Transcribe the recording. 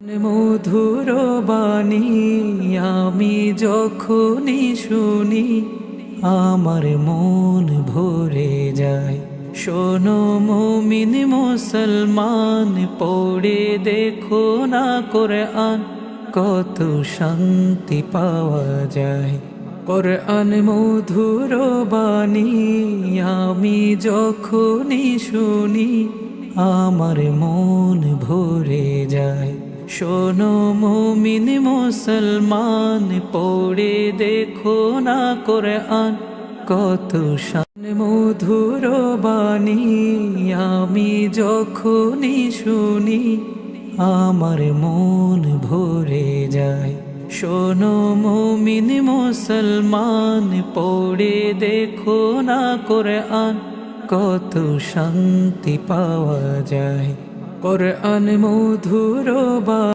মধুর বাণী আমি যখনই শুনি আমার মন ভরে যায়। শোনো মুমিন মুসলমান, পড়ে দেখো না কোরআন, কত শান্তি পাওয়া যায়। কোরআন মধুর বাণী আমি যখনই শুনি আমার মন ভরে যায়। শোনো মুমিন মুসলমান, পড়ে দেখো না কোরআন, কত শান মধুর বাণী আমি যখনই শুনি আমার মন ভরে যায়। শোনো মুমিন মুসলমান, পড়ে দেখো না কোরআন, কত শান্তি পাওয়া যায়। কোরআন মধুর বাণী।